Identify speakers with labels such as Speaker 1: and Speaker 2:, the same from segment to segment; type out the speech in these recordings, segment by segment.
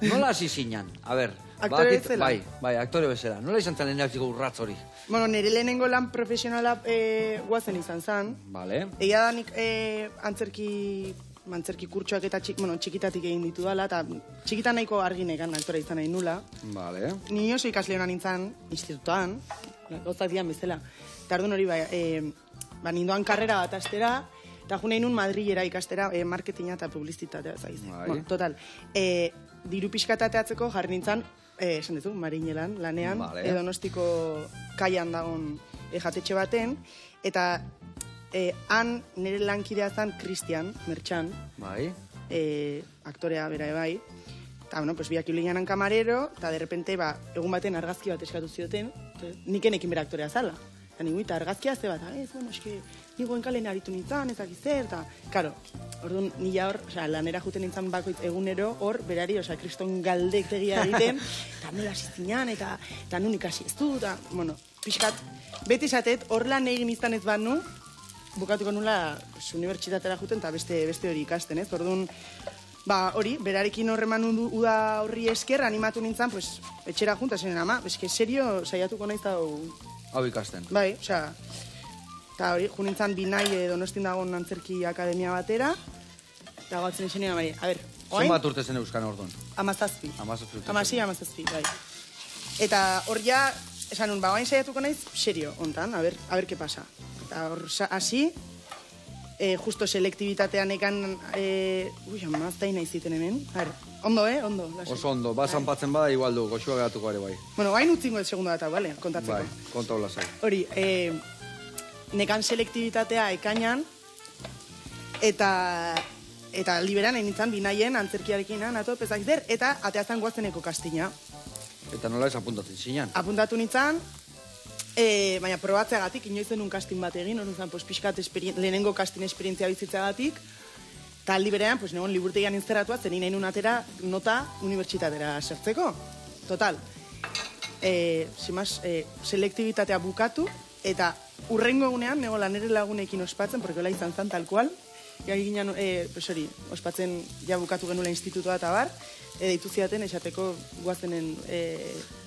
Speaker 1: Nola hasi zinan? A ber,
Speaker 2: Aktore bezala?
Speaker 1: Bai, aktore bezala. Nola izan zen lehenengo urratz hori?
Speaker 2: Bueno, nire lehenengo lan profesionala guazen izan zen.
Speaker 1: Vale.
Speaker 2: Egia da nik antzerki kurtsoak eta txikitatik egin ditu dala, eta txikitan nahiko arginekan aktora izan nahi nula.
Speaker 1: Vale.
Speaker 2: Ni oso ikasle honan nintzen, institutoan, gauzak dian bezala. Eta orduan hori nindoan karrera bat astera, eta jo nahi nun Madrilera ikastera marketinga eta publizitatea zaiz.
Speaker 1: Bai.
Speaker 2: Bueno, total. Diru pixkatateatzeko jarri nintzen, esan duzu, Marinelan, lanean,
Speaker 1: Vale.
Speaker 2: Donostiko kaian dagoen jatetxe baten, eta han nire lankidea zen Christian, Mertxan,
Speaker 1: Bai.
Speaker 2: aktorea bera bai. Eta, bueno, pues biak iulinan kamarero, eta de repente, egun baten argazki bat eskatu zioten, nikenekin bera aktorea zala. Eta nigu, eta argazkia ze bat, bueno, eske, nigoen kalen aritu nintzen, ezak izer, eta, karo, orduan, nila hor, lanera juten nintzen bakoitz egunero, hor, berari, kriston galdek tegia egiten, eta nola asizinan, eta nun ikasi ez du, eta, bueno, pixkat, beti esatet, hor lan egin izan ez bat nu, bukatuko nula unibertsitatera juten, eta beste hori ikasten, ez? Orduan, hori, berarekin horreman uda horri esker, animatu nintzen, pues, etxera junta zen, ama, eske, serio, saiatuko naiz
Speaker 1: Hau ikasten.
Speaker 2: Bai, eta hori, jo nintzen Binai Donostin dagoen antzerki akademia batera, eta gatzen izan nire, a ber, oain?
Speaker 1: Zenbat urte zen euskan orduan?
Speaker 2: 17.
Speaker 1: 17.
Speaker 2: Bai. Eta hor ja, esan nun, oain saiatuko naiz, serio, ontan, a ber, ke pasa. Eta hor, hasi, justo selektibitatean ekan, amaztain nahi ziten hemen, a ber, ondo, ondo.
Speaker 1: Oso ondo, zanpatzen bada, igual du, goxua geratuko ere bai.
Speaker 2: Bueno, hain utzingo ez segunda data, bale, kontatzeko.
Speaker 1: Bai, konta hola zai.
Speaker 2: Hori, nekan selektibitatea ekainan, eta liberan nintzen Binaien antzerkiarekin nato, pezak zer, eta ateazan guazeneko kastina.
Speaker 1: Eta nola ez apuntatzen zinan?
Speaker 2: Apuntatu nintzen, baina probatzeagatik, inoizen un kastin bat egin, hori zen, pixkat lehenengo kastin esperientzia bizitzeagatik, eta aldi berean, negon liburtegian inzeratuaz, zenin nahi nun atera nota unibertsitatera sertzeko. Total. Selektibitatea bukatu, eta urrengo egunean, nego lanere lagunekin ospatzen, porque hola izan zan, tal cual, ginen, ospatzen ja bukatu genula institutoa eta bar, deitu ziaten esateko guazenen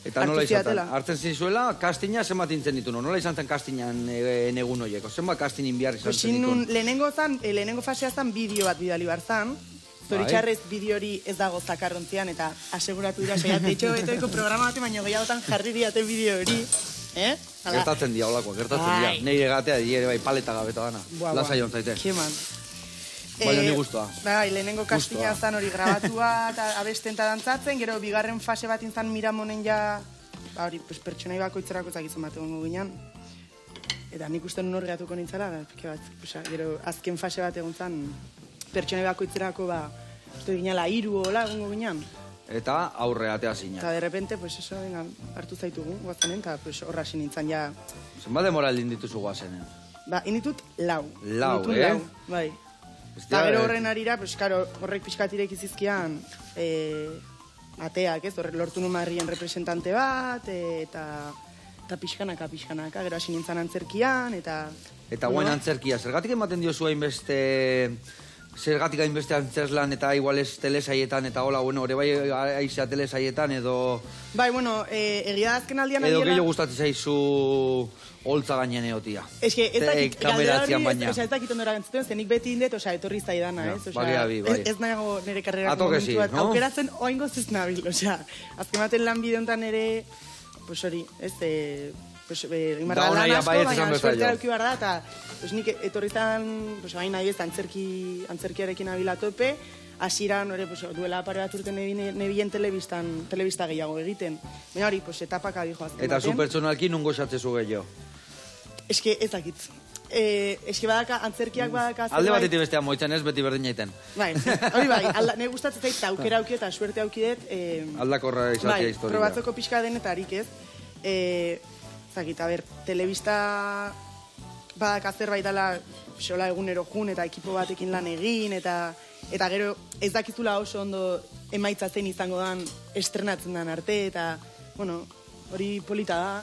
Speaker 1: eta nola izaten, hartzen zizuela, kastina zenbat intzen ditu, nola izan zen kastinan egun horiek, zenbat kastinin behar izan zen ditu?
Speaker 2: Lehenengo fasea zan bideo bat bidali bar zan, zoritxarrez bideo hori ez dago zakarrontzian, eta aseguratu dira saiat, de hecho, etoiko programa bat baino gehiagotan jarri diate bideo hori,
Speaker 1: Gertatzen dia, holakoa, gertatzen dia, neire gatea dire, bai, paleta gabeta gana, lasaion zaite.
Speaker 2: Keman.
Speaker 1: Baina ni guztua.
Speaker 2: Bai, lehenengo kastina zan hori grabatua, eta abesten eta dantzatzen, gero bigarren fase bat intzan Miramonen ja, hori, pertsonai bakoitzerako ezagizan bat egongo ginen. Eta nik uste nun hori gatuko nintzala, gero azken fase bat egon zan, pertsonai bakoitzerako, uste ginela 3 hola egongo ginen.
Speaker 1: Eta aurre atea zina.
Speaker 2: Eta de repente, hartu zaitugu, guazenen, eta horra hasi nintzen ja...
Speaker 1: Zenbat demora aldin dituzu guazenen?
Speaker 2: Inditut 4.
Speaker 1: Lau,
Speaker 2: bai. Eta gero horren arira, horrek pixkatirek izizkian ateak, ez, horrek lortu numarrien representante bat, eta pixkanaka, gero hasi nintzen antzerkian, eta...
Speaker 1: Eta guain antzerkia, zergatik ematen diozu hainbeste... Zergatik hainbeste antzerlan eta iguales telesaietan, eta hola, hori bai aizea telesaietan, edo...
Speaker 2: Bai, egia azken aldian
Speaker 1: edo gehiago gustatzen zaizu holtza gainean egotia.
Speaker 2: Ez que, ez dakit, galdera hori,
Speaker 1: baina.
Speaker 2: Ez dakit ondora gantzuten, zen nik beti indet, etorri zaidana, ez?
Speaker 1: Bai.
Speaker 2: Ez nago nire karrerako momentu bat, aukeratzen oingoz ez nabil, azken baten lan bideontan ere, hori, ez, imarra lan asko, baina suertea auki behar da, eta nik etorri zan, baina nahi ez, antzerkiarekin abila tope, hasieran duela pare bat urte nebilen telebista gehiago egiten. Baina hori, etapak adijo azken baten.
Speaker 1: Eta zu pertsonalki nungo esatzezu gehiago?
Speaker 2: Eske ez dakit. Eske badaka, antzerkiak badaka...
Speaker 1: Alde batetik bestean moitzen ez, beti berdin jaiten.
Speaker 2: Bai, hori bai, ne gustatzen zait, aukera auki eta suerte auki dut...
Speaker 1: Aldakorra izatea historia.
Speaker 2: Bai, probatzeko pixka denetarik ez. Zakit, telebista badaka zerbait dela xola egunero jun eta ekipo batekin lan egin, eta gero ez dakizula oso ondo emaitza zein izango dan estrenatzen den arte, eta, hori polita da.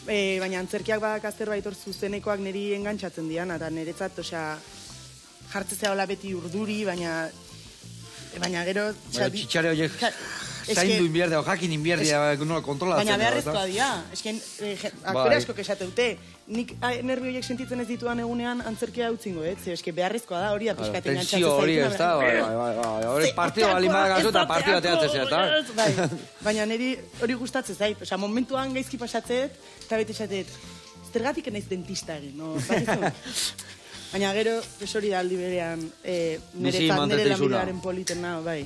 Speaker 2: Baina antzerkiak badaka zerbait hor zuzenekoak niri engantzatzen dian, eta niretzat, jartze zehala beti urduri, baina Baina gero...
Speaker 1: Txitxare horiek zaindu inbierdea, jakin inbierdea, nola kontrolatzen.
Speaker 2: Baina beharrezkoa dira. Esken, aktore asko esate dute. Nik nervi horiek sentitzen ez dituan egunean antzerkia utzingo, Ze eske beharrezkoa da hori apiskat engantzatze
Speaker 1: zaitu. Tensio hori ez da, hori partido bali magazu eta partido ateatzen zera.
Speaker 2: Baina niri hori gustatzen zait. Osa, momentuan gaizki pasatzet, eta bete esatet, zergatik naiz dentista egin, no? Baina gero, hori da aldi berean, nire lanbidearen politena, bai.